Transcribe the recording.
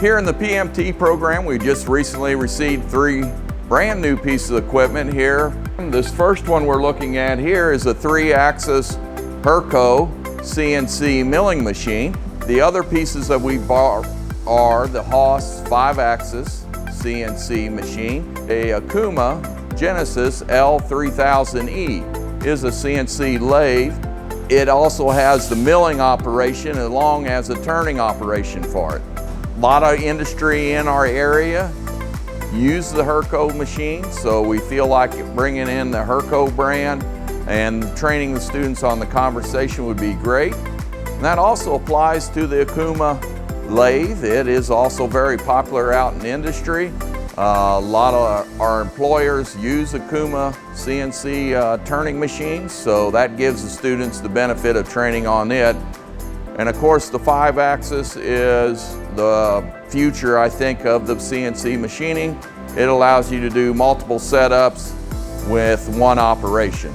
Here in the PMT program, we just recently received 3 brand new pieces of equipment here. This first one we're looking at here is a 3-axis Herco CNC milling machine. The other pieces that we bought are the Haas 5-axis CNC machine. A Okuma Genesis L3000E is a CNC lathe. It also has the milling operation along as a turning operation for it. A lot of industry in our area use the Herco machine, so we feel like bringing in the Herco brand and training the students on the conversation would be great. And that also applies to the Okuma lathe. It is also very popular out in industry. A lot of our employers use Okuma CNC turning machines, so that gives the students the benefit of training on it. And of course, the 5-axis is the future, I think, of the CNC machining. It allows you to do multiple setups with one operation.